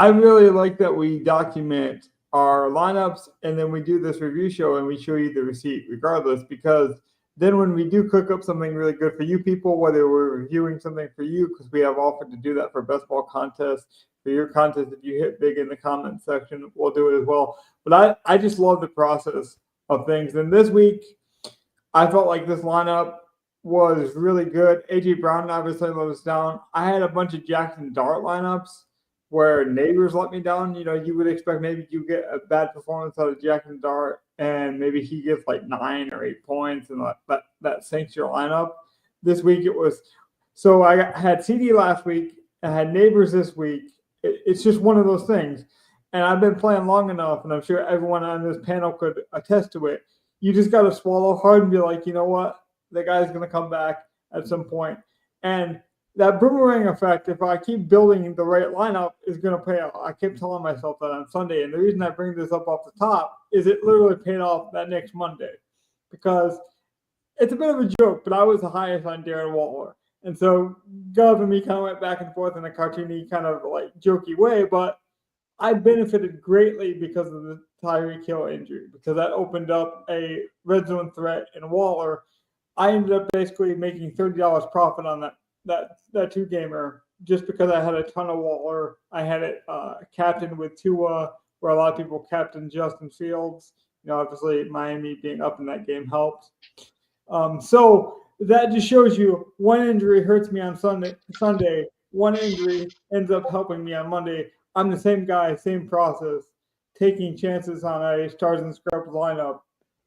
I really like that we document our lineups and then we do this review show and we show you the receipt regardless, because then when we do cook up something really good for you people, whether we're reviewing something for you, because we have offered to do that for best ball contests, for your contest, if you hit big in the comment section, we'll do it as well. But I just love the process of things. And this week, I felt like this lineup was really good. A.J. Brown obviously let us down. I had a bunch of Jackson Dart lineups where neighbors let me down. You know, you would expect maybe you get a bad performance out of Jackson Dart and maybe he gets like 9 or 8 points and that sinks your lineup. This week it was – so I had CD last week. I had neighbors this week. It's just one of those things. And I've been playing long enough, and I'm sure everyone on this panel could attest to it. You just got to swallow hard and be like, you know what? The guy's going to come back at some point. And that boomerang effect, if I keep building the right lineup, is going to pay off. I kept telling myself that on Sunday. And the reason I bring this up off the top is it literally paid off that next Monday. Because it's a bit of a joke, but I was the highest on Darren Waller. And so Gov and me kind of went back and forth in a cartoony kind of like jokey way, but I benefited greatly because of the Tyreek Hill injury, because that opened up a red zone threat in Waller. I ended up basically making $30 profit on that two-gamer just because I had a ton of Waller. I had it captained with Tua, where a lot of people captained Justin Fields. You know, obviously Miami being up in that game helped. So that just shows you one injury hurts me on Sunday. One injury ends up helping me on Monday. I'm the same guy, same process, taking chances on a stars and scrubs lineup.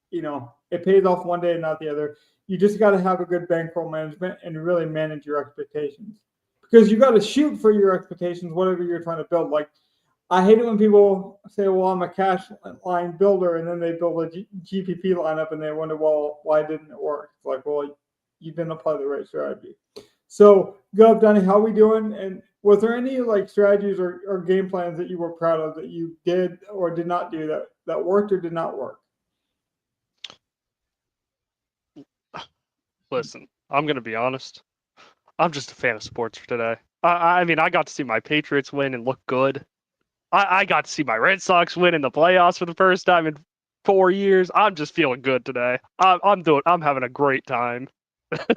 You know, it pays off one day and not the other. You just got to have a good bankroll management and really manage your expectations, because you got to shoot for your expectations, whatever you're trying to build. Like, I hate it when people say, well, I'm a cash line builder, and then they build a GPP lineup and they wonder, well, why didn't it work? It's like, well, you didn't apply the right strategy. So, Gov, Donnie, how are we doing? And was there any like strategies or game plans that you were proud of that you did or did not do that worked or did not work? Listen, I'm going to be honest. I'm just a fan of sports for today. I mean, I got to see my Patriots win and look good. I got to see my Red Sox win in the playoffs for the first time in 4 years. I'm just feeling good today. I'm having a great time.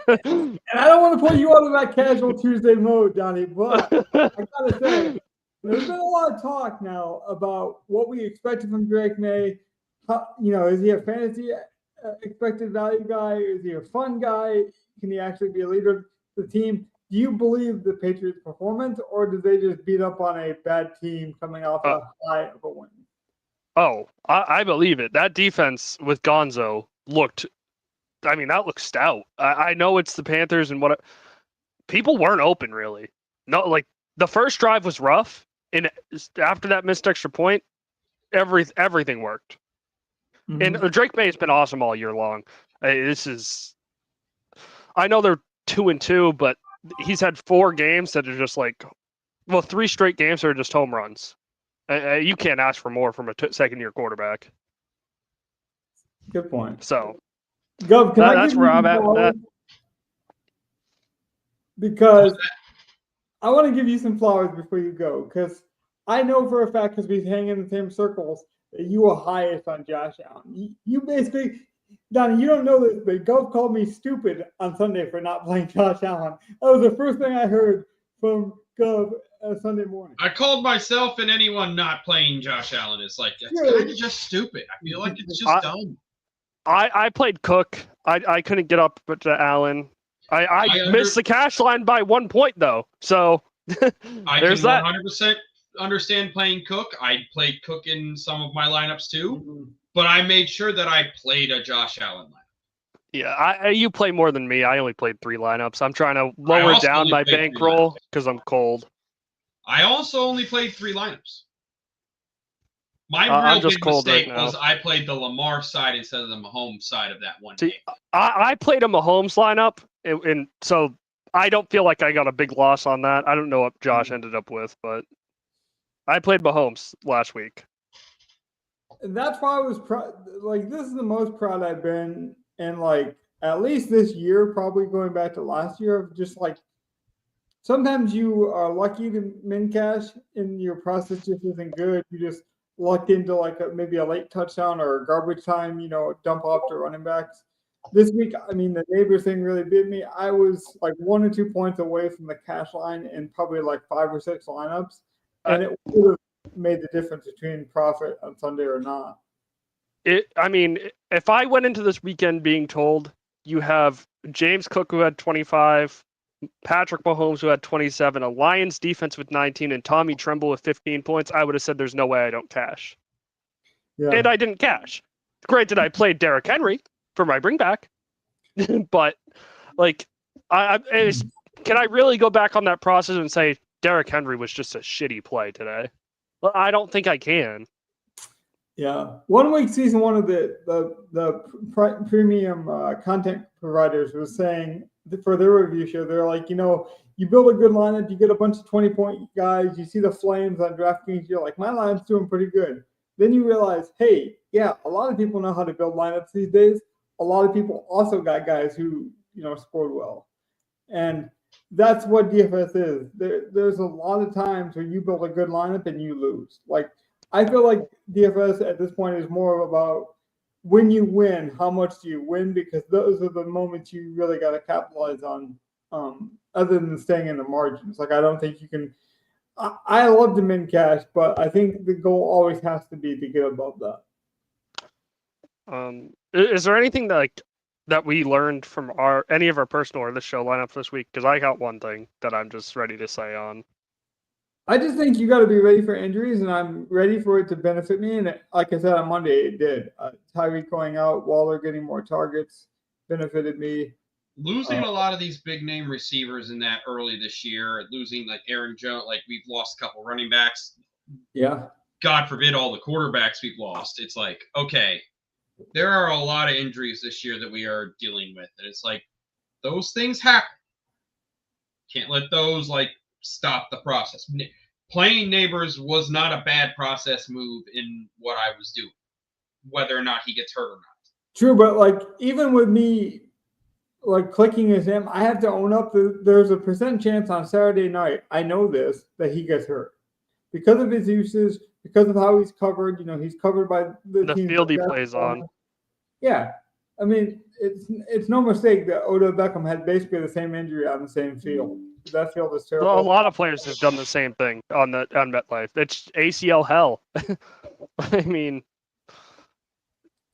And I don't want to put you out of that casual Tuesday mode, Donnie, but I gotta say, there's been a lot of talk now about what we expected from Drake May. Is he a fantasy expected value guy? Is he a fun guy? Can he actually be a leader of the team? Do you believe the Patriots' performance, or did they just beat up on a bad team coming off a high of a win? Oh, I believe it. That defense with Gonzo that looks stout. I know it's the Panthers and people weren't open really. No, like the first drive was rough, and after that missed extra point, everything worked. Mm-hmm. And Drake May has been awesome all year long. I know they're 2-2, but he's had 4 games that are just 3 straight games that are just home runs. You can't ask for more from a second-year quarterback. Good point. So. Gov, that's where I'm at. Because I want to give you some flowers before you go, because I know for a fact, because we hang in the same circles, that you are highest on Josh Allen. You basically, Donnie, you don't know this, but Gov called me stupid on Sunday for not playing Josh Allen. That was the first thing I heard from Gov Sunday morning. I called myself and anyone not playing Josh Allen is like, it's kind of just stupid. I feel like it's just dumb. I played Cook. I couldn't get up to Allen. I missed the cash line by 1 point, though. So there's that. I can 100% understand playing Cook. I played Cook in some of my lineups, too. But I made sure that I played a Josh Allen lineup. Yeah, you play more than me. I only played 3 lineups. I'm trying to lower down my bankroll because I'm cold. I also only played 3 lineups. My real big mistake was I played the Lamar side instead of the Mahomes side of that one game. I played a Mahomes lineup, and so I don't feel like I got a big loss on that. I don't know what Josh ended up with, but I played Mahomes last week. That's why I was this is the most proud I've been in at least this year, probably going back to last year, of just sometimes you are lucky to min cash and your process just isn't good. You just lucked into like maybe a late touchdown or a garbage time, dump off to running backs. This week, I mean, the neighbors thing really bit me. I was like 1 or 2 points away from the cash line in probably like 5 or 6 lineups, and it would have made the difference between profit on Sunday or not. I mean, if I went into this weekend being told you have James Cook who had 25, Patrick Mahomes who had 27, a Lions defense with 19, and Tommy Tremble with 15 points, I would have said there's no way I don't cash. Yeah. And I didn't cash. Granted, I played Derrick Henry for my bring back, but like, can I really go back on that process and say Derrick Henry was just a shitty play today? Well, I don't think I can. Yeah, 1 week season one of the premium content providers was saying for their review show, they're like, you build a good lineup, you get a bunch of 20-point guys, you see the flames on DraftKings, you're like, my lineup's doing pretty good. Then you realize, hey, yeah, a lot of people know how to build lineups these days. A lot of people also got guys who scored well, and that's what DFS is. There's a lot of times where you build a good lineup and you lose. Like, I feel like DFS at this point is more about when you win, how much do you win? Because those are the moments you really got to capitalize on, other than staying in the margins. Like, I don't think you can. I love to min cash, but I think the goal always has to be to get above that. Is there anything that we learned from any of our personal or the show lineups this week? Because I got one thing that I'm just ready to say on. I just think you got to be ready for injuries, and I'm ready for it to benefit me. And like I said on Monday, it did. Tyreek going out, Waller getting more targets benefited me. Losing a lot of these big name receivers in that early this year, losing like Aaron Jones, like we've lost a couple running backs. Yeah. God forbid all the quarterbacks we've lost. It's like, okay, there are a lot of injuries this year that we are dealing with. And it's like, those things happen. Can't let those stop the process. Playing neighbors was not a bad process move in what I was doing, whether or not he gets hurt or not. True, but even with me clicking his name, I have to own up that there's a % chance on Saturday night, I know this, that he gets hurt. Because of his usage, because of how he's covered, he's covered by the team field he plays on. Yeah. I mean, it's no mistake that Odell Beckham had basically the same injury on the same field. That field is terrible. Well, a lot of players have done the same thing on MetLife. It's ACL hell. I mean,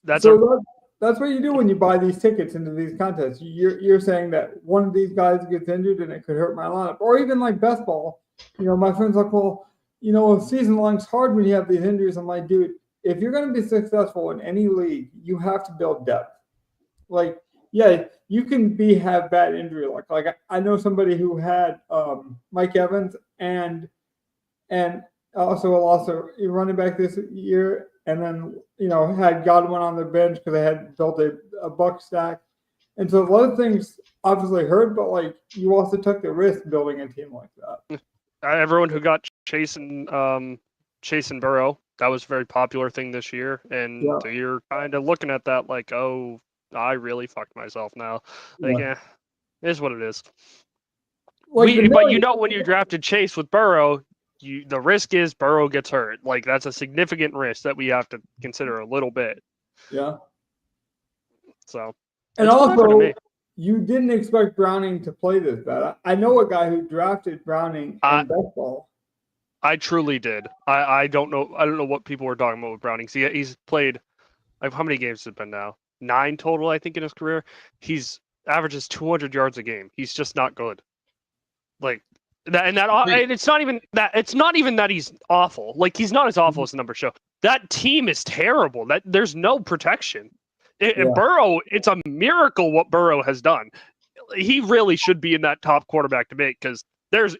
that's what you do when you buy these tickets into these contests. You're saying that one of these guys gets injured and it could hurt my lineup, or even like best ball. My friends are like, well, season long's hard when you have these injuries. I'm like, dude, if you're going to be successful in any league, you have to build depth. Yeah, you can have bad injury luck. Like I know somebody who had Mike Evans and also lost a running back this year, and then had Godwin on their bench because they had built a buck stack, and so a lot of things obviously hurt, but you also took the risk building a team like that. Everyone who got Chase and Burrow, that was a very popular thing this year, and you're kind of looking at that like, oh, I really fucked myself now. It is what it is. But when you drafted Chase with Burrow, the risk is Burrow gets hurt. That's a significant risk that we have to consider a little bit. Yeah. So. And also, you didn't expect Browning to play this bad. I know a guy who drafted Browning in best ball. I truly did. I don't know. I don't know what people were talking about with Browning. See, he's played. How many games has it been now? 9 total, I think, in his career. He's averages 200 yards a game. He's just not good. It's not even that. It's not even that he's awful. He's not as awful as the numbers show. That team is terrible. There's no protection. And Burrow, it's a miracle what Burrow has done. He really should be in that top quarterback debate because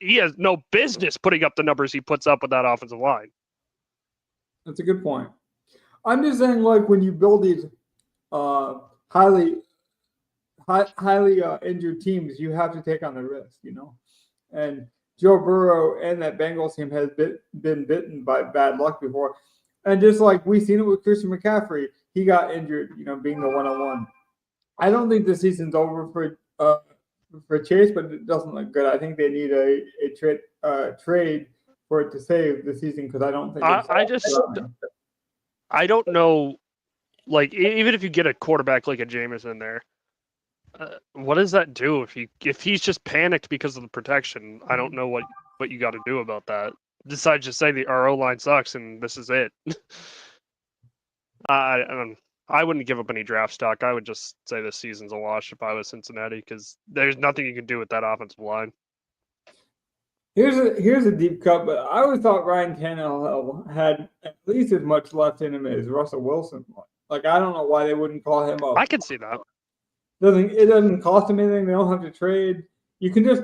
he has no business putting up the numbers he puts up with that offensive line. That's a good point. I'm just saying, when you build these highly injured teams, you have to take on the risk, And Joe Burrow and that Bengals team has been bitten by bad luck before. And just like we've seen it with Christian McCaffrey, he got injured, being the 101. I don't think the season's over for for Chase, but it doesn't look good. I think they need a trade for it to save the season because I don't think I don't know. Like even if you get a quarterback like a Jameis in there, what does that do if he's just panicked because of the protection? I don't know what you got to do about that. Besides just say our O line sucks and this is it. I wouldn't give up any draft stock. I would just say this season's a wash if I was Cincinnati because there's nothing you can do with that offensive line. Here's a deep cut, but I always thought Ryan Tannehill had at least as much left in him as Russell Wilson. Like I don't know why they wouldn't call him up. I can see that. It doesn't cost them anything. They don't have to trade. You can just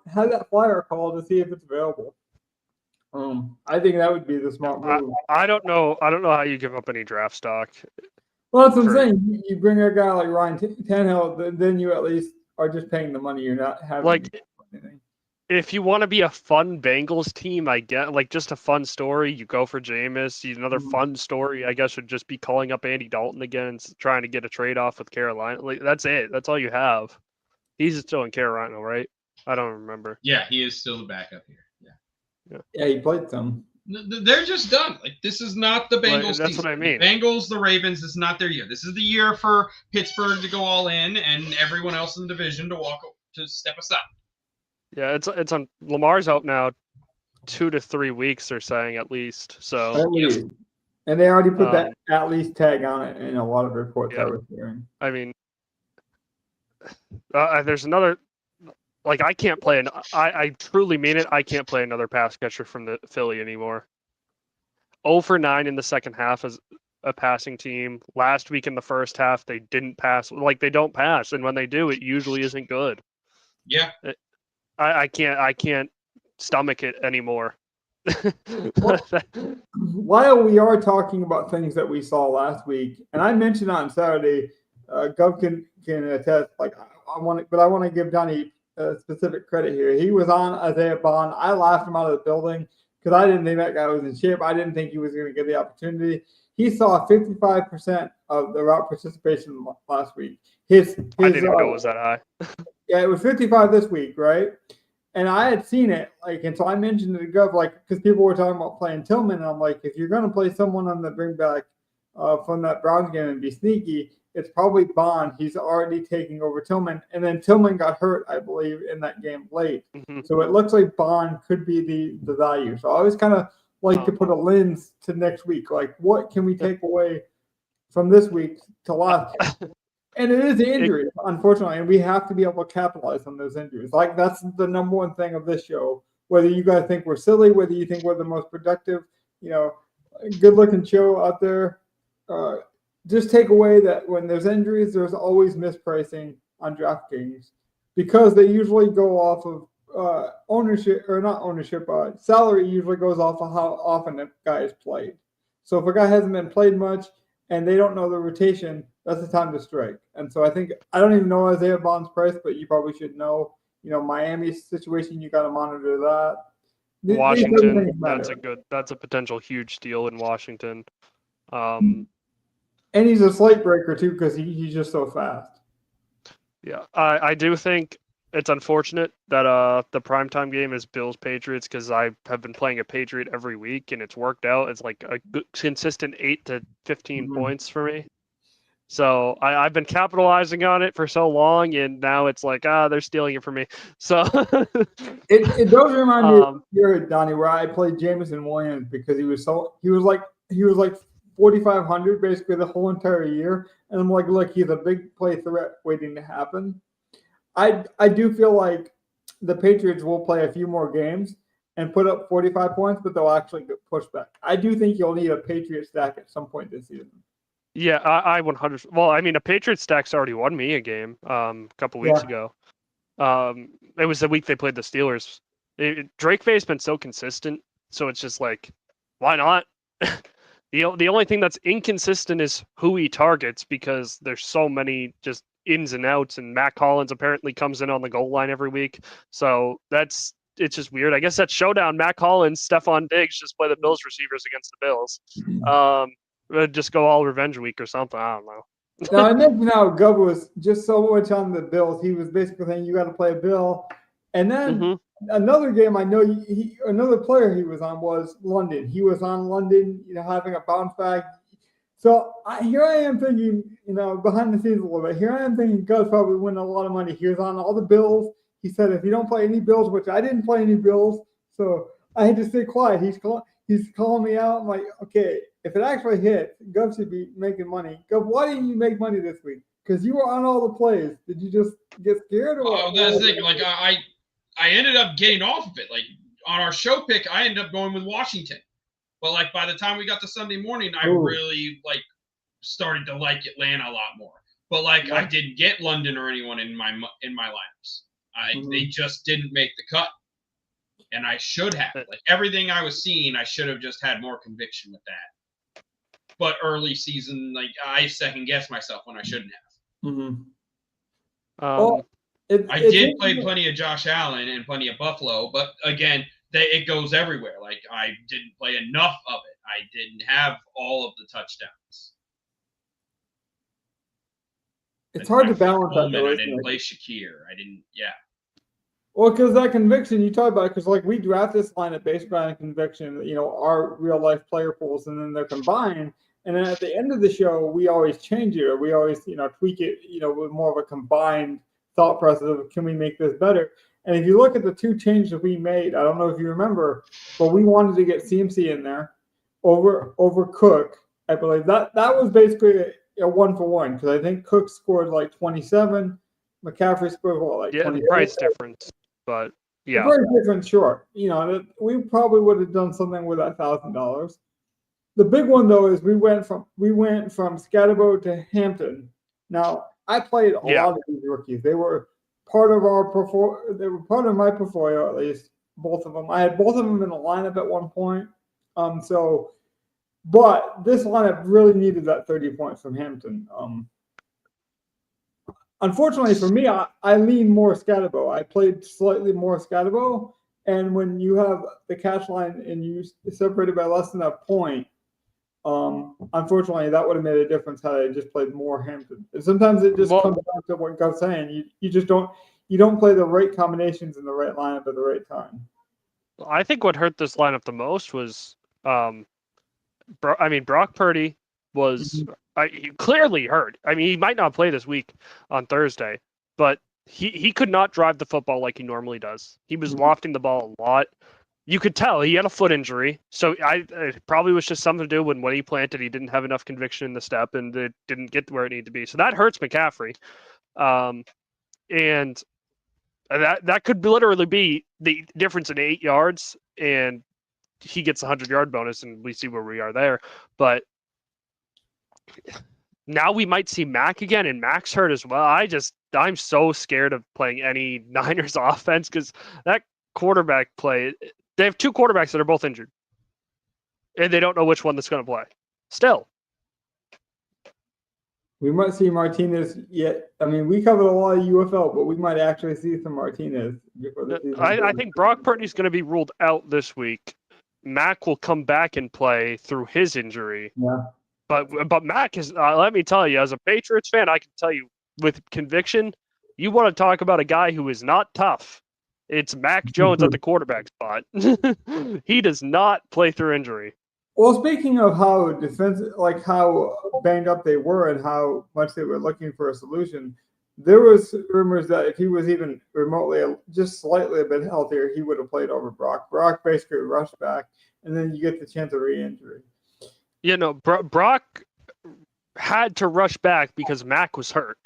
have that flyer call to see if it's available. I think that would be the smart move. I don't know how you give up any draft stock. Well, that's what I'm saying. You bring a guy like Ryan Tannehill, then you at least are just paying the money. You're not having anything. If you want to be a fun Bengals team, I get like just a fun story. You go for Jameis. Another fun story, I guess, would just be calling up Andy Dalton again and trying to get a trade off with Carolina. Like that's it. That's all you have. He's still in Carolina, right? I don't remember. Yeah, he is still the backup here. Yeah, he played some. They're just done. Like this is not the Bengals. That's season. what I mean. Bengals, the Ravens. It's not their year. This is the year for Pittsburgh to go all in, and everyone else in the division to step aside. Yeah, it's on Lamar's out now 2 to 3 weeks, they're saying at least. So at least. And they already put that at least tag on it in a lot of reports I was hearing. I mean, there's another. Like I can't play I truly mean it. I can't play another pass catcher from the Philly anymore. 0 for 9 in the second half as a passing team. Last week in the first half, they didn't pass. Like they don't pass, and when they do, it usually isn't good. Yeah. I can't stomach it anymore. While we are talking about things that we saw last week, and I mentioned on Saturday, Gov can attest. Like I want to give Donnie specific credit here. He was on Isaiah Bond. I laughed him out of the building because I didn't think that guy was in shape. I didn't think he was going to get the opportunity. He saw 55% of the route participation last week. I didn't even know it was that high. Yeah, it was 55 this week, right? And I had seen it, and so I mentioned it to Gov, because people were talking about playing Tillman, and I'm like, if you're going to play someone on the bring back from that Browns game and be sneaky, it's probably Bond. He's already taking over Tillman, and then Tillman got hurt, I believe, in that game late. Mm-hmm. So it looks like Bond could be the value. So I always kind of like to put a lens to next week, like what can we take away from this week to last? And it is injuries, unfortunately, and we have to be able to capitalize on those injuries. Like that's the number one thing of this show. Whether you guys think we're silly, whether you think we're the most productive, good-looking show out there, just take away that when there's injuries, there's always mispricing on DraftKings because they usually go off of ownership or not ownership. Salary usually goes off of how often a guy is played. So if a guy hasn't been played much and they don't know the rotation, that's the time to strike. And so I don't even know Isaiah Bond's price, but you probably should know. Miami's situation, you got to monitor that. Washington, that's a potential huge deal in Washington. And he's a slate breaker too because he's just so fast. Yeah, I do think it's unfortunate that the primetime game is Bills Patriots because I have been playing a Patriot every week and it's worked out. It's like a good, consistent 8 to 15 points for me. So I've been capitalizing on it for so long, and now it's like they're stealing it from me. So it does remind me of here, Donnie, where I played Jameson Williams because he was like 4,500 basically the whole entire year, and I'm like, look, he's a big play threat waiting to happen. I do feel like the Patriots will play a few more games and put up 45 points, but they'll actually get pushed back. I do think you'll need a Patriot stack at some point this season. Yeah, I 100. Well, I mean, a Patriots stack's already won me a game a couple weeks ago. It was the week they played the Steelers. Drake Faye's been so consistent, so it's just like, why not? The only thing that's inconsistent is who he targets because there's so many just ins and outs, and Matt Collins apparently comes in on the goal line every week. So it's just weird. I guess that showdown, Matt Collins, Stephon Diggs just play the Bills receivers against the Bills. Just go all revenge week or something. I don't know. Now I mentioned how Gov was just so much on the Bills. He was basically saying you got to play a Bill, and then another game I know another player he was on was London. He was on London, having a bounce back. So here I am thinking, behind the scenes a little bit. Here I am thinking Gov's probably winning a lot of money. He was on all the Bills. He said if you don't play any Bills, which I didn't play any Bills, so I had to stay quiet. He's calling me out. I'm like, okay, if it actually hits, Gov should be making money. Gov, why didn't you make money this week? Because you were on all the plays. Did you just get scared? Oh, that's the thing. Like I ended up getting off of it. Like on our show pick, I ended up going with Washington. But like by the time we got to Sunday morning, I really started to like Atlanta a lot more. But I didn't get London or anyone in my lineups. They just didn't make the cut. And I should have. Like everything I was seeing, I should have just had more conviction with that. But early season, I second guessed myself when I shouldn't have. I did play plenty of Josh Allen and plenty of Buffalo, but again, it goes everywhere. Like I didn't play enough of it. I didn't have all of the touchdowns. It's hard to balance that. I didn't play Shakir. I didn't. Yeah. Well, because that conviction you talk about, because we draft this lineup based on conviction, our real life player pools, and then they're combined. And then at the end of the show, we always change it, or we always, tweak it, with more of a combined thought process of can we make this better? And if you look at the two changes we made, I don't know if you remember, but we wanted to get CMC in there over Cook. I believe that was basically a 1-for-1 because I think Cook scored 27, McCaffrey scored 20. The price difference. But yeah, very different. Sure, we probably would have done something with that $1,000. The big one though is we went from Scatterbo to Hampton. Now I played a lot of these rookies. They were part of They were part of my portfolio, at least both of them. I had both of them in the lineup at one point. But this lineup really needed that 30 points from Hampton. Unfortunately for me, I lean more Scatterbo. I played slightly more Scatterbo, and when you have the cash line and you separated by less than a point, unfortunately that would have made a difference had I just played more Hampton. And sometimes it just comes down to what Gov's saying. You just don't play the right combinations in the right lineup at the right time. I think what hurt this lineup the most was, Brock Purdy was. He clearly hurt. He might not play this week on Thursday, but he could not drive the football like he normally does. He was lofting the ball a lot. You could tell he had a foot injury, so it probably was just something to do with when he planted. He didn't have enough conviction in the step, and it didn't get to where it needed to be. So that hurts McCaffrey, and that could literally be the difference in 8 yards, and he gets a 100-yard bonus, and we see where we are there. But now we might see Mac again, and Mac's hurt as well. I'm so scared of playing any Niners offense because that quarterback play, they have two quarterbacks that are both injured, and they don't know which one that's going to play. Still, we might see Martinez yet. We covered a lot of UFL, but we might actually see some Martinez before the season. I think Brock Purdy's going to be ruled out this week. Mac will come back and play through his injury. Yeah. But Mac is, let me tell you, as a Patriots fan, I can tell you with conviction, you want to talk about a guy who is not tough. It's Mac Jones at the quarterback spot. He does not play through injury. Well, speaking of how how banged up they were and how much they were looking for a solution, there was rumors that if he was even remotely just slightly a bit healthier, he would have played over Brock. Brock basically rushed back, and then you get the chance of re-injury. Brock had to rush back because Mac was hurt.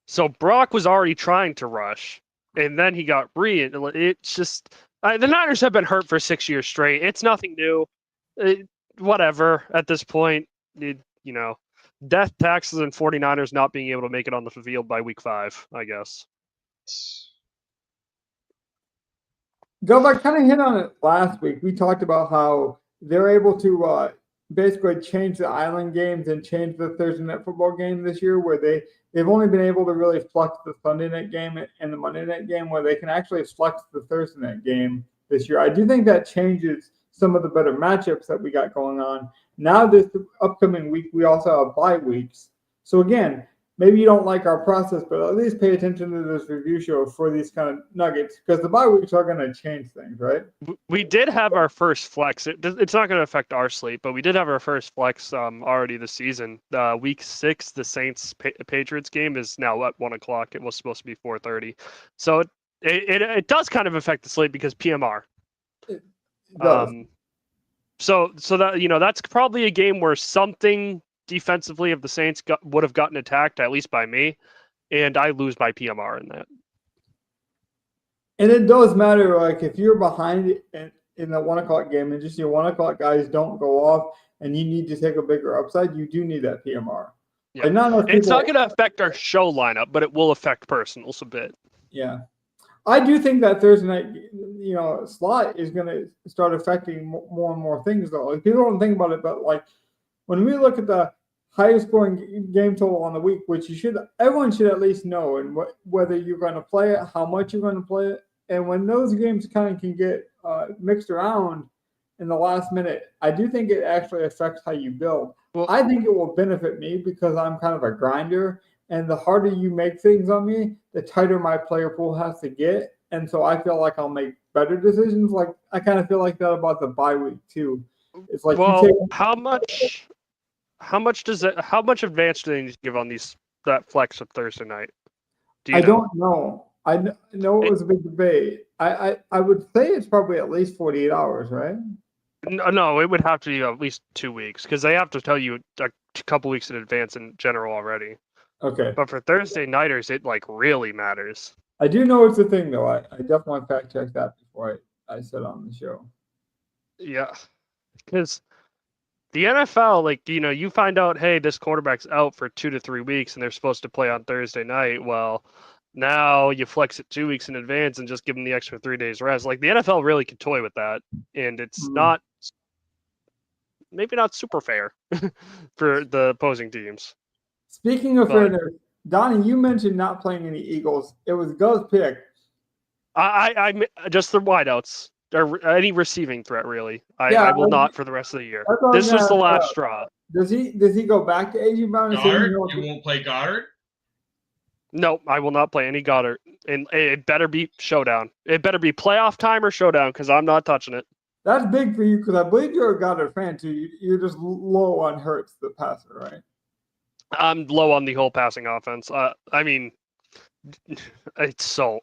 So Brock was already trying to rush, and then he got It's just the Niners have been hurt for 6 years straight. It's nothing new. Whatever at this point. Death, taxes, and 49ers not being able to make it on the field by week 5, I guess. Gov, I kind of hit on it last week. We talked about how they're able to basically change the island games and change the Thursday night football game this year, where they've only been able to really flex the Sunday night game and the Monday night game, where they can actually flex the Thursday night game this year. I do think that changes some of the better matchups that we got going on. Now this upcoming week, we also have bye weeks. So again, maybe you don't like our process, but at least pay attention to this review show for these kind of nuggets because the bye weeks are going to change things, right? We did have our first flex. It's not going to affect our slate, but we did have our first flex already this season. Week 6, the Saints Patriots game is now at 1:00. It was supposed to be 4:30, so it does kind of affect the slate because PMR. It does. So that that's probably a game where something defensively of the Saints would have gotten attacked, at least by me, and I lose by PMR in that. And it does matter, like if you're behind in the 1:00 game and just your 1:00 guys don't go off and you need to take a bigger upside, you do need that PMR. Yeah. Like not it's not going to affect our show lineup, but it will affect personals a bit. Yeah. I do think that Thursday night, slot is going to start affecting more and more things, though. Like, people don't think about it, but like when we look at the highest scoring game total on the week, which everyone should at least know, and whether you're going to play it, how much you're going to play it, and when those games kind of can get mixed around in the last minute, I do think it actually affects how you build. Well, I think it will benefit me because I'm kind of a grinder. And the harder you make things on me, the tighter my player pool has to get. And so I feel like I'll make better decisions. Like I kind of feel like that about the bye week too. It's like, how much advance do they need to give on that flex of Thursday night? I don't know. I know it was a big debate. I would say it's probably at least 48 hours, right? No, it would have to be at least 2 weeks because they have to tell you a couple weeks in advance in general already. Okay. But for Thursday nighters, it like really matters. I do know it's a thing though. I definitely fact checked that before I said on the show. Yeah. Because the NFL, like, you find out, hey, this quarterback's out for 2 to 3 weeks and they're supposed to play on Thursday night. Well, now you flex it 2 weeks in advance and just give them the extra 3 days rest. Like the NFL really could toy with that. And it's maybe not super fair for the opposing teams. Speaking of fairness, Donnie, you mentioned not playing any Eagles. It was Go's pick. I just the wideouts or any receiving threat really. I will not for the rest of the year. This was the last straw. Does he go back to A.J. Brown? Goddard? You won't play Goddard? No, I will not play any Goddard. And it better be showdown. It better be playoff time or showdown because I'm not touching it. That's big for you because I believe you're a Goddard fan too. You're just low on Hurts, the passer, right? I'm low on the whole passing offense. I mean, it's so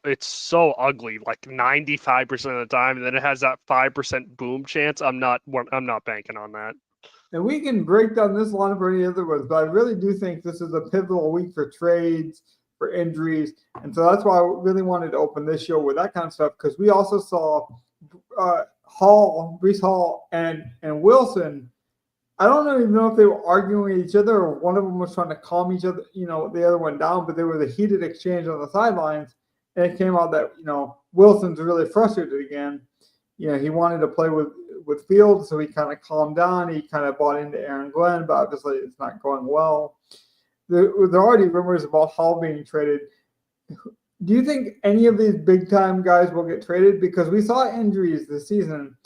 ugly. Like 95% of the time, and then it has that 5% boom chance. I'm not banking on that. And we can break down this line for any other ones, but I really do think this is a pivotal week for trades, for injuries, and so that's why I really wanted to open this show with that kind of stuff because we also saw Breece Hall, and Wilson. I don't even know if they were arguing with each other or one of them was trying to calm each other, the other one down, but there was a heated exchange on the sidelines. And it came out that, Wilson's really frustrated again. He wanted to play with Fields, so he kind of calmed down. He kind of bought into Aaron Glenn, but obviously it's not going well. There are already rumors about Hall being traded. Do you think any of these big-time guys will get traded? Because we saw injuries this season.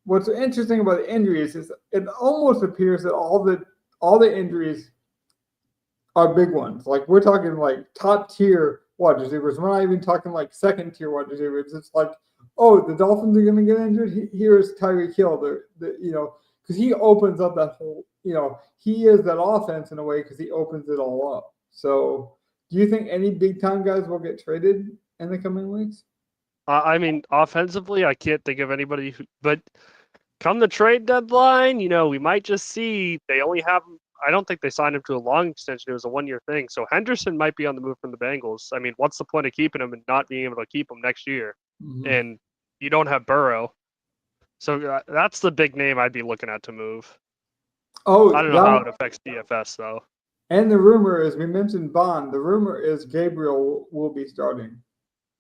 What's interesting about the injuries is it almost appears that all the injuries are big ones. Like we're talking like top tier wide receivers. We're not even talking like second tier wide receivers. It's like, oh, the Dolphins are going to get injured. Here's Tyreek Hill. Because he opens up that whole. He is that offense in a way because he opens it all up. So, do you think any big time guys will get traded in the coming weeks? I mean, offensively, I can't think of anybody. But come the trade deadline, we might just see they only have. I don't think they signed him to a long extension. It was a 1-year thing. So Henderson might be on the move from the Bengals. I mean, what's the point of keeping him and not being able to keep him next year? Mm-hmm. And you don't have Burrow. So that's the big name I'd be looking at to move. Oh, I don't know how it affects DFS, though. And the rumor is, we mentioned Bond. The rumor is Gabriel will be starting.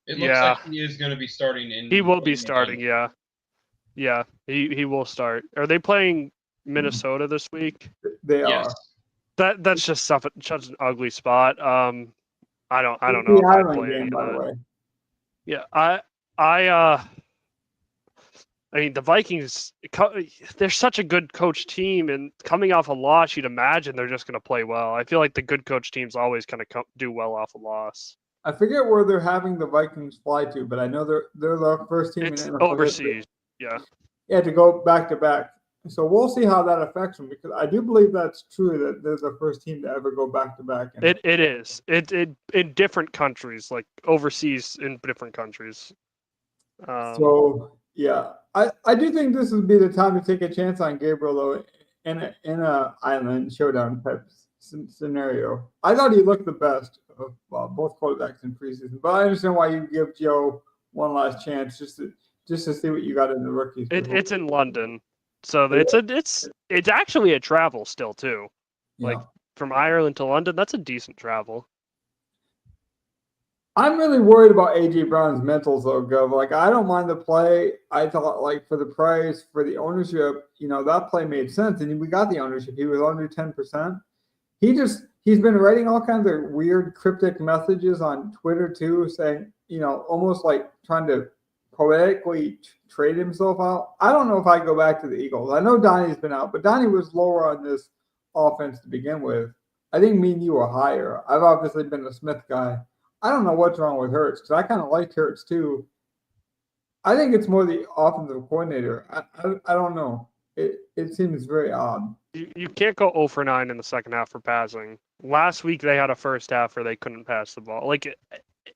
It looks like he is going to be starting. He will be starting, yeah. Yeah, he will start. Are they playing Minnesota this week? They are. That's just such an ugly spot. I don't know if I'd play any of that. Yeah, I mean, the Vikings, they're such a good coach team, and coming off a loss, you'd imagine they're just going to play well. I feel like the good coach teams always kind of do well off a loss. I forget where they're having the Vikings fly to, but I know they're the first team It's in NFL overseas, yeah. Yeah, to go back to back. So we'll see how that affects them, because I do believe that's true, that they're the first team to ever go back to back. It is. It in different countries, like overseas in different countries. So yeah, I do think this would be the time to take a chance on Gabriel, though, in a island showdown type scenario. I thought he looked the best of both quarterbacks in preseason, but I understand why you give Joe one last chance just to see what you got in the rookies. It's in London, so it's actually a travel still too. Like from Ireland to London, that's a decent travel. I'm really worried about AJ Brown's mentals, though, Gov. Like, I don't mind the play. I thought, like, for the price, for the ownership, that play made sense, and we got the ownership. He was under 10%. He's been writing all kinds of weird cryptic messages on Twitter too, saying, almost like trying to poetically trade himself out. I don't know if I go back to the Eagles. I know Donnie's been out, but Donnie was lower on this offense to begin with. I think me and you are higher. I've obviously been a Smith guy. I don't know what's wrong with Hurts, because I kind of liked Hurts too. I think it's more the offensive coordinator. I don't know. It seems very odd. You can't go 0 for 9 in the second half for passing. Last week they had a first half where they couldn't pass the ball. Like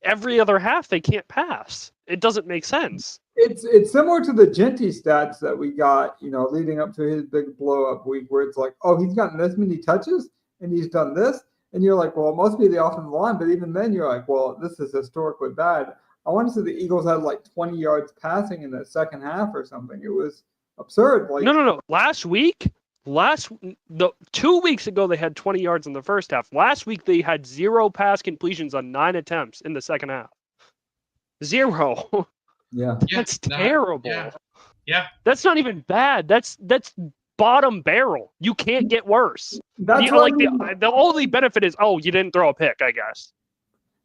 every other half they can't pass. It doesn't make sense. It's similar to the Jeanty stats that we got, leading up to his big blow up week, where it's like, oh, he's gotten this many touches and he's done this. And you're like, well, it must be the offensive line. But even then, you're like, well, this is historically bad. I want to say the Eagles had like 20 yards passing in the second half or something. It was absurd. Like, No. Last week, 2 weeks ago, they had 20 yards in the first half. Last week, they had 0 pass completions on 9 attempts in the second half. 0. Yeah. That's terrible. Yeah. That's not even bad. That's bottom barrel. You can't get worse. That's the only benefit is, you didn't throw a pick, I guess.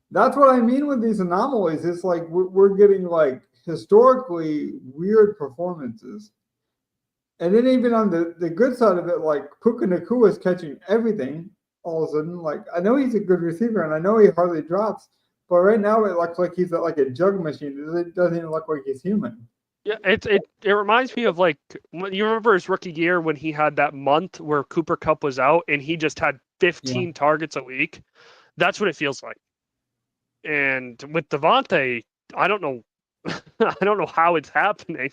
That's what I mean with these anomalies. It's like we're getting like historically weird performances. And then even on the good side of it, like Puka Nacua is catching everything all of a sudden. Like, I know he's a good receiver and I know he hardly drops, but right now it looks like he's like a jug machine. It doesn't even look like he's human. Yeah, it reminds me of, like, you remember his rookie year when he had that month where Cooper Kupp was out and he just had 15 targets a week. That's what it feels like. And with Devontae, I don't know how it's happening.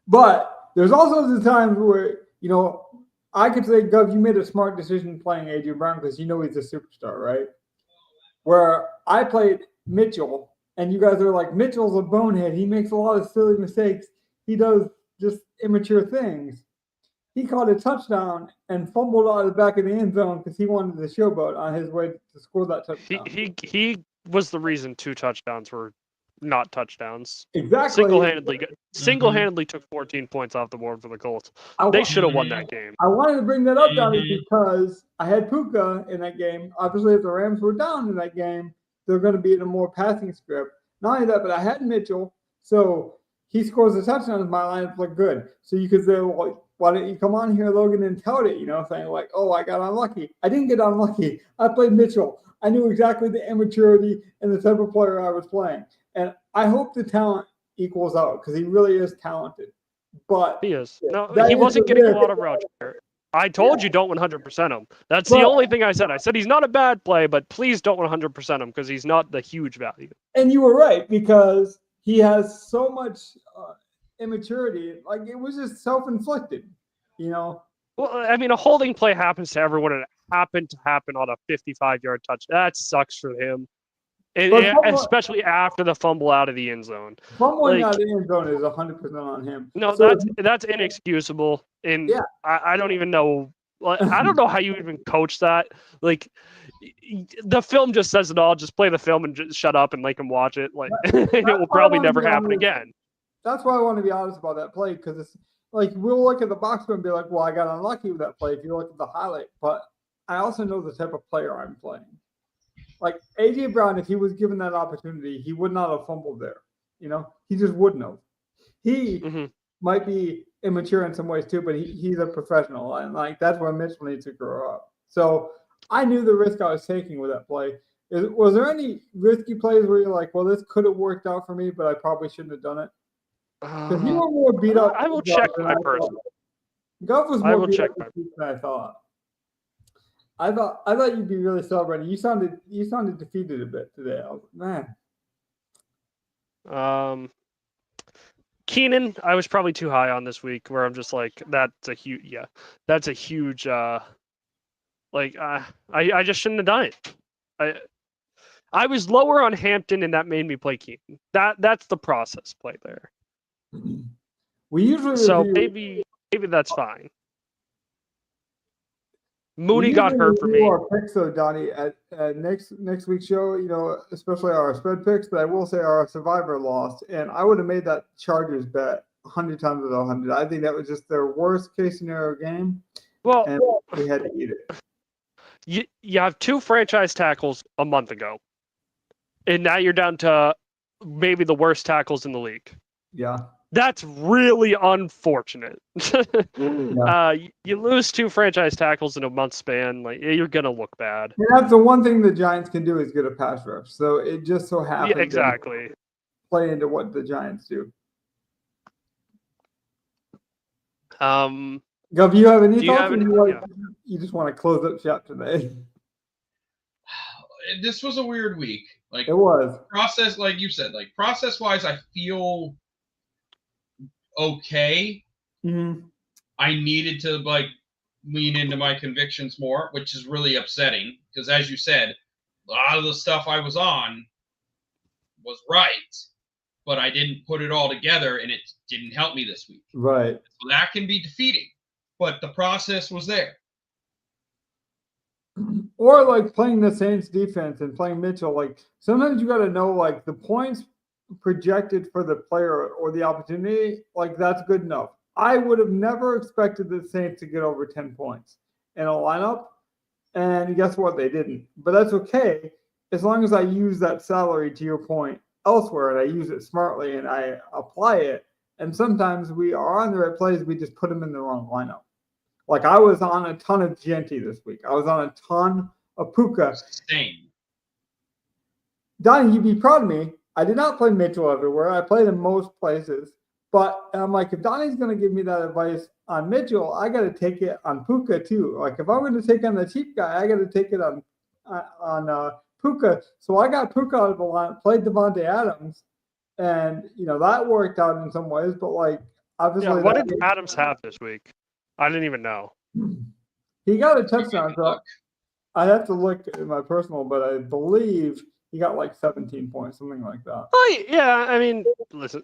But there's also the times where, I could say, Gov, you made a smart decision playing AJ Brown because he's a superstar, right? Where I played Mitchell, and you guys are like, Mitchell's a bonehead. He makes a lot of silly mistakes. He does just immature things. He caught a touchdown and fumbled out of the back of the end zone because he wanted the showboat on his way to score that touchdown. He was the reason 2 touchdowns were not touchdowns. Exactly. Single-handedly took 14 points off the board for the Colts. They should have won that game. I wanted to bring that up, Donnie, because I had Puka in that game. Obviously, if the Rams were down in that game, they're going to be in a more passing script. Not only that, but I had Mitchell, so he scores a touchdown. My lineup looked good. So you could say, well, why didn't you come on here, Logan, and tout it? Saying like, oh, I got unlucky. I didn't get unlucky. I played Mitchell. I knew exactly the immaturity and the type of player I was playing. And I hope the talent equals out because he really is talented. But he is. No, he wasn't getting a lot of route share. I told you don't 100% him. That's the only thing I said. I said he's not a bad play, but please don't 100% him because he's not the huge value. And you were right because he has so much immaturity. Like, it was just self-inflicted, Well, I mean, a holding play happens to everyone, and it happened to happen on a 55-yard touch. That sucks for him. Especially after the fumble out of the end zone. Fumbling out of the end zone is 100% on him. No, that's inexcusable. And I don't even know. I don't know how you even coach that. Like, the film just says it all. Just play the film and just shut up and make him watch it. Like, it will probably never happen again. That's why I want to be honest about that play, because it's like we'll look at the box score and be like, well, I got unlucky with that play if you look at the highlight. But I also know the type of player I'm playing. Like AJ Brown, if he was given that opportunity, he would not have fumbled there. He just wouldn't have. he Mm-hmm. might be immature in some ways too, but he's a professional, and like that's where Mitchell needs to grow up. So I knew the risk I was taking with that play. Was there any risky plays where you're like, well, this could have worked out for me, but I probably shouldn't have done it? Because you were more beat up. I will check my personal. Goff was more beat up than I thought. I thought you'd be really celebrating. You sounded defeated a bit today. I was like, man. Keenan, I was probably too high on this week, where I'm just like, that's a huge. I just shouldn't have done it. I was lower on Hampton, and that made me play Keenan. That's the process play there. We usually so maybe that's fine. Mooney got hurt for me. Our picks though, Donnie, at next week's show, you know, especially our spread picks. But I will say our survivor lost, and I would have made that Chargers bet 100 times out of 100. I think that was just their worst case scenario game. Well, and we had to eat it. You have 2 franchise tackles a month ago, and now you're down to maybe the worst tackles in the league. Yeah. That's really unfortunate. You lose 2 franchise tackles in a month span, like you're gonna look bad. And that's the one thing the Giants can do is get a pass rush. So it just so happens exactly to play into what the Giants do. Gov, do you have any thoughts? You just want to close up shop today? This was a weird week. Like it was process, like you said, like process wise, I feel okay. Mm-hmm. I needed to like lean into my convictions more, which is really upsetting because, as you said, a lot of the stuff I was on was right, but I didn't put it all together, and it didn't help me this week. Right. So that can be defeating, but the process was there. Or like playing the Saints defense and playing Mitchell. Like sometimes you got to know like the points projected for the player or the opportunity, like that's good enough. I would have never expected the Saints to get over 10 points in a lineup, and guess what? They didn't. But that's okay as long as I use that salary, to your point, elsewhere, and I use it smartly and I apply it. And sometimes we are on the right plays, we just put them in the wrong lineup. Like I was on a ton of Jeanty this week. I was on a ton of Puka. Same. Donnie, you'd be proud of me. I did not play Mitchell everywhere. I played in most places. But I'm like, if Donnie's going to give me that advice on Mitchell, I got to take it on Puka too. Like if I'm going to take on the cheap guy, I got to take it on Puka. So I got Puka out of the line, played Devontae Adams, and you know that worked out in some ways. But like obviously, what did Adams have this week? I didn't even know. He got a touchdown. So I have to look at my personal, but I believe he got like 17 points, something like that. Oh yeah, I mean, listen.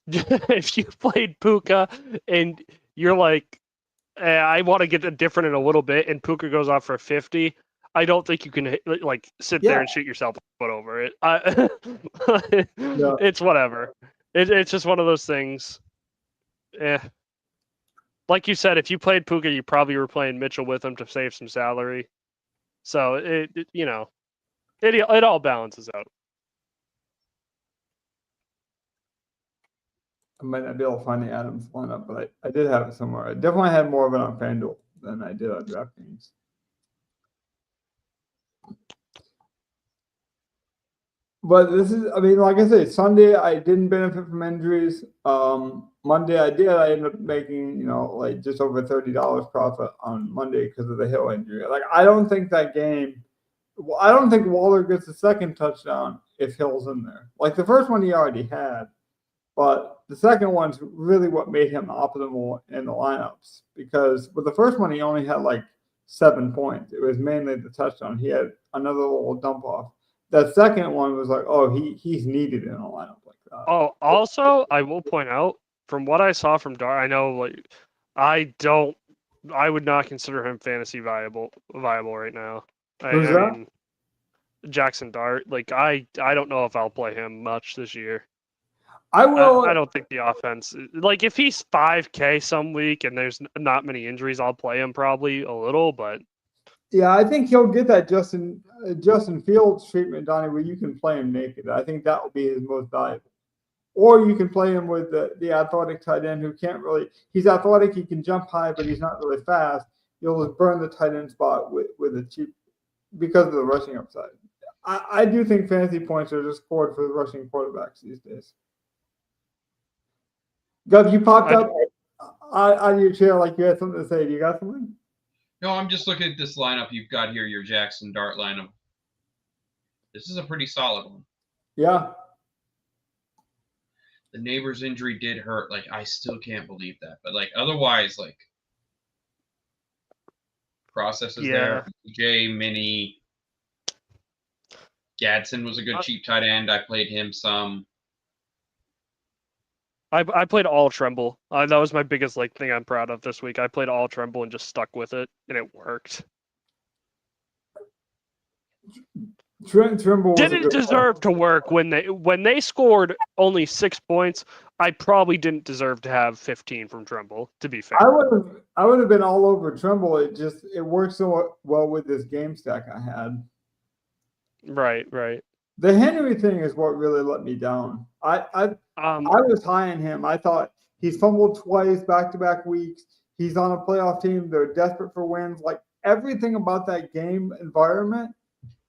If you played Puka and you're like, I want to get it different in a little bit, and Puka goes off for 50, I don't think you can like sit there and shoot yourself foot over it. It's whatever. It's just one of those things. Like you said, if you played Puka, you probably were playing Mitchell with him to save some salary. So it all balances out. I might not be able to find the Adams lineup, but I did have it somewhere. I definitely had more of it on FanDuel than I did on DraftKings. But this is, I mean, like I said, Sunday I didn't benefit from injuries. Monday I did. I ended up making, like just over $30 profit on Monday because of the Hill injury. Like, I don't think Waller gets the second touchdown if Hill's in there. Like the first one he already had. But the second one's really what made him optimal in the lineups because with the first one, he only had like 7 points. It was mainly the touchdown. He had another little dump off. That second one was like, he's needed in a lineup like that. Oh, also, I will point out from what I saw from Dart, I know like I would not consider him fantasy viable right now. Who's that? Jackson Dart. Like I don't know if I'll play him much this year. I will. I don't think the offense. Like if he's 5K some week and there's not many injuries, I'll play him probably a little. But yeah, I think he'll get that Justin Fields treatment, Donnie, where you can play him naked. I think that will be his most valuable. Or you can play him with the athletic tight end who can't really – he's athletic, he can jump high, but he's not really fast. You'll just burn the tight end spot with a cheap – because of the rushing upside. I do think fantasy points are just scored for the rushing quarterbacks these days. Gov, you popped up out of your chair like you had something to say. Do you got something? No, I'm just looking at this lineup you've got here, your Jackson Dart lineup. This is a pretty solid one. Yeah. The neighbor's injury did hurt. Like, I still can't believe that. But, like, otherwise, like, processes there. Jay, Mini. Gadsden was a good cheap tight end. I played him some. I played all Tremble. That was my biggest thing I'm proud of this week. I played all Tremble and just stuck with it, and it worked. Trimble didn't deserve to work when they scored only 6 points. I probably didn't deserve to have 15 from Tremble, to be fair. I would have been all over Tremble. It worked so well with this game stack I had. Right. The Henry thing is what really let me down. I was high on him. I thought he's fumbled twice back-to-back weeks. He's on a playoff team. They're desperate for wins. Like, everything about that game environment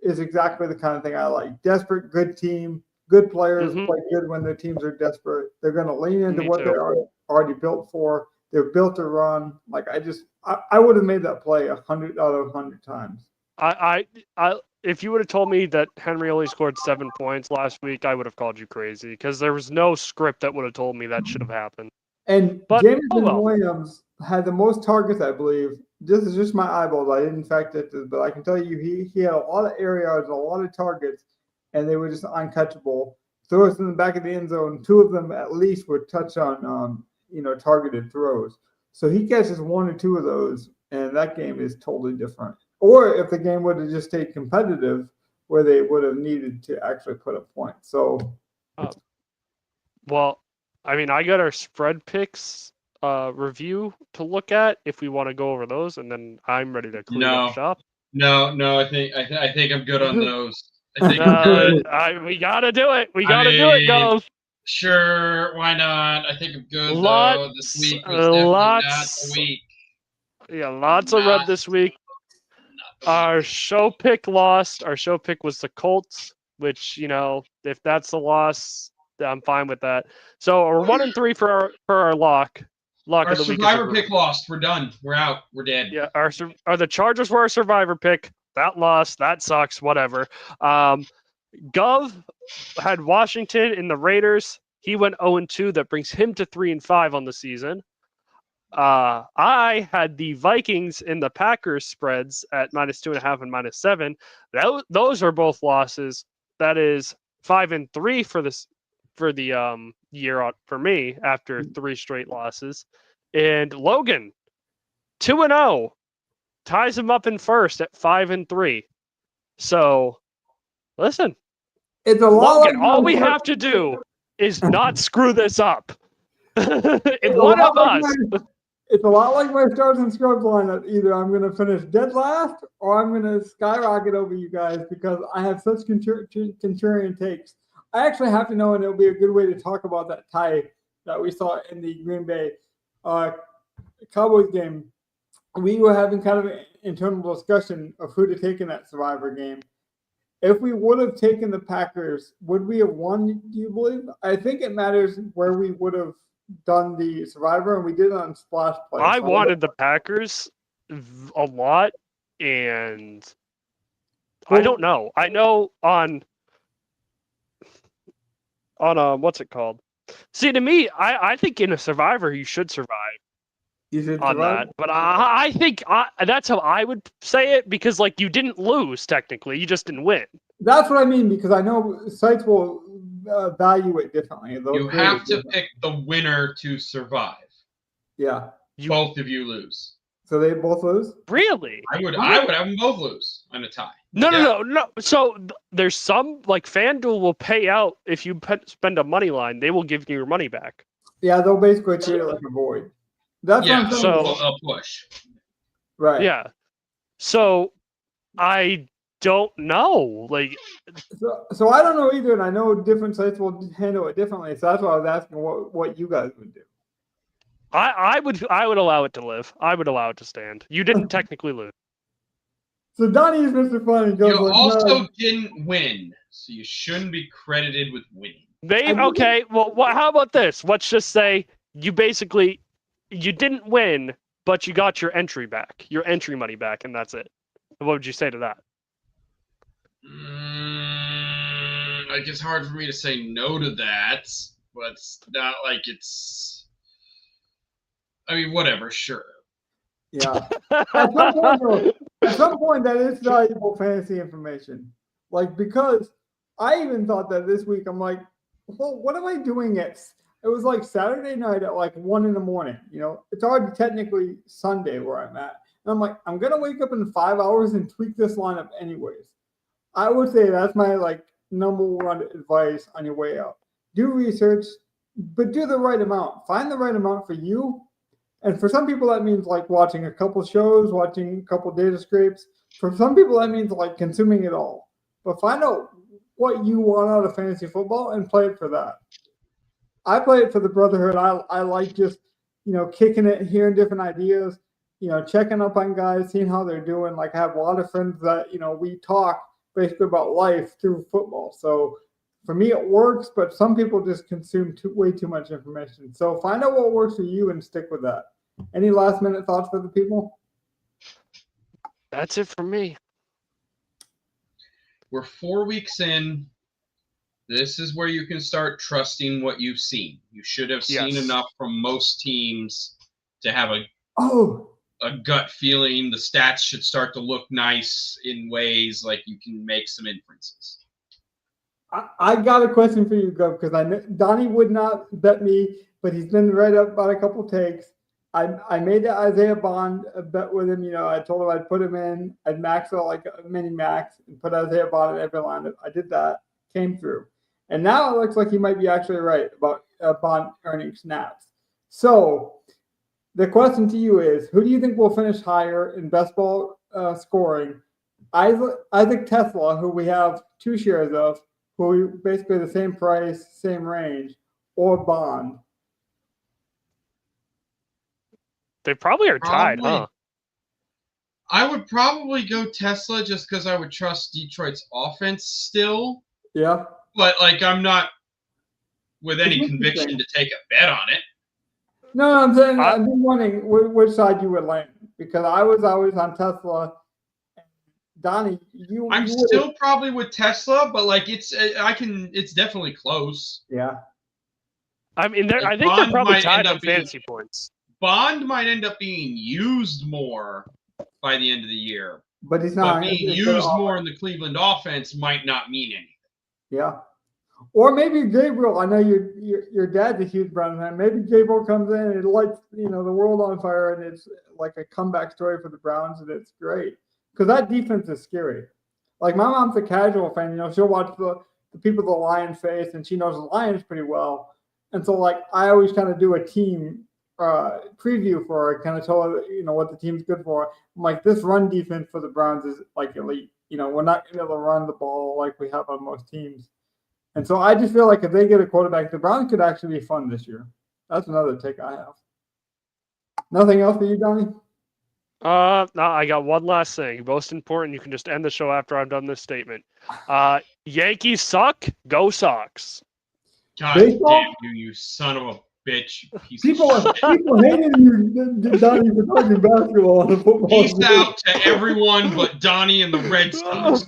is exactly the kind of thing I like. Desperate, good team, good players play good when their teams are desperate. They're going to lean into what they're already built for. They're built to run. Like, I would have made that play 100 out of 100 times. If you would have told me that Henry only scored 7 points last week, I would have called you crazy because there was no script that would have told me that should have happened. But Jameson Williams had the most targets, I believe. This is just my eyeballs. I didn't fact it, but I can tell you he had a lot of air yards, a lot of targets, and they were just uncatchable. Throws in the back of the end zone. 2 of them at least were touch on targeted throws. So he catches 1 or 2 of those, and that game is totally different. Or if the game would have just stayed competitive, where they would have needed to actually put a point. So, I got our spread picks review to look at if we want to go over those, and then I'm ready to clean up shop. No, I think I'm good on those. I think I'm good. We gotta do it. We gotta do it, go. Sure, why not? I think I'm good though. This week was definitely not the week. Yeah, lots of red this week. Our show pick lost. Our show pick was the Colts, which, if that's a loss, I'm fine with that. So we're 1-3 for our lock. Our survivor pick lost. We're done. We're out. We're dead. Yeah, the Chargers were our survivor pick. That lost. That sucks. Whatever. Gov had Washington in the Raiders. He went 0-2. That brings him to 3-5 on the season. I had the Vikings in the Packers spreads at -2.5 and -7. Those are both losses. That is 5-3 for the year for me after 3 straight losses. And Logan, 2-0, ties him up in first at 5-3. So, listen, it's a lot. Logan, all we have to do is not screw this up. If one of us. It's a lot like my stars and scrubs lineup. Either I'm going to finish dead last or I'm going to skyrocket over you guys because I have such contrarian takes. I actually have to know, and it'll be a good way to talk about that tie that we saw in the Green Bay Cowboys game. We were having kind of an internal discussion of who to take in that survivor game. If we would have taken the Packers, would we have won, do you believe? I think it matters where we would have done the survivor, and we did it on splash play. I wanted the Packers a lot, and I don't know. I know on what's it called? See, to me, I think in a survivor you should survive. You should on survive? that, but I think that's how I would say it because you didn't lose technically, you just didn't win. That's what I mean because I know sites will value it differently. You have to pick the winner to survive. Yeah. Both of you lose. So they both lose? Really? I would have them both lose on a tie. No. So there's some FanDuel will pay out if you spend a money line. They will give you your money back. Yeah, they'll basically treat it like a void. That's what I'm saying. So a push. Right. Yeah. So I don't know. Like, So I don't know either, and I know different sites will handle it differently. So that's why I was asking what you guys would do. I would allow it to live. I would allow it to stand. You didn't technically lose. So Donnie is Mr. Fun and goes You like, also no. didn't win, so you shouldn't be credited with winning. Okay. Well, how about this? Let's just say you didn't win, but you got your entry money back, and that's it. What would you say to that? Like, it's hard for me to say no to that, but it's not like it's. I mean, whatever, sure. Yeah. At some point, that is valuable fantasy information. Like, because I even thought that this week, I'm like, well, what am I doing it was like Saturday night at like 1 a.m. You know, it's already technically Sunday where I'm at. And I'm like, I'm going to wake up in 5 hours and tweak this lineup anyways. I would say that's my like number one advice on your way out. Do research, but do the right amount. Find the right amount for you. And for some people, that means like watching a couple shows, watching a couple data scrapes. For some people, that means like consuming it all. But find out what you want out of fantasy football and play it for that. I play it for the brotherhood. I like just, you know, kicking it, hearing different ideas, you know, checking up on guys, seeing how they're doing. Like, I have a lot of friends that, you know, we talk basically about life through football. So for me, it works, but some people just consume way too much information. So find out what works for you and stick with that. Any last minute thoughts for the people? That's it for me. We're 4 weeks in. This is where you can start trusting what you've seen. You should have seen enough from most teams to have a gut feeling. The stats should start to look nice in ways like you can make some inferences. I got a question for you, Gov, because I know Donnie would not bet me, but he's been right up about a couple takes. I made the Isaiah Bond bet with him. You know, I told him I'd put him in. I'd max out like a mini max and put Isaiah Bond in every lineup. I did that, came through. And now it looks like he might be actually right about Bond earning snaps. So the question to you is, who do you think will finish higher in best ball scoring? Isaac Tesla, who we have 2 shares of, who basically the same price, same range, or Bond? They probably are tied, huh? I would probably go Tesla just because I would trust Detroit's offense still. Yeah. But, like, I'm not with any conviction to take a bet on it. No, I'm saying I've been wondering which side you would land, because I was always on Tesla. Donnie, I'm still probably with Tesla, but like it's definitely close. Yeah. I mean, I think they're probably tied on fantasy points. Bond might end up being used more by the end of the year, but he's not. But being used more in the Cleveland offense might not mean anything. Yeah. Or maybe Gabriel. I know your dad's a huge Brown fan. Maybe Gabriel comes in and it lights the world on fire, and it's like a comeback story for the Browns, and it's great because that defense is scary. Like, my mom's a casual fan. She'll watch the people the Lions face, and she knows the Lions pretty well. And so, like, I always kind of do a team preview for her, kind of tell her what the team's good for. I'm like, this run defense for the Browns is like elite. We're not going to run the ball like we have on most teams. And so I just feel like if they get a quarterback, the Browns could actually be fun this year. That's another take I have. Nothing else for you, Donnie? No, I got one last thing. Most important, you can just end the show after I've done this statement. Yankees suck. Go Sox. God damn you son of a bitch. People hated you, Donnie, for talking basketball on the football. Peace out to everyone but Donnie and the Red Sox.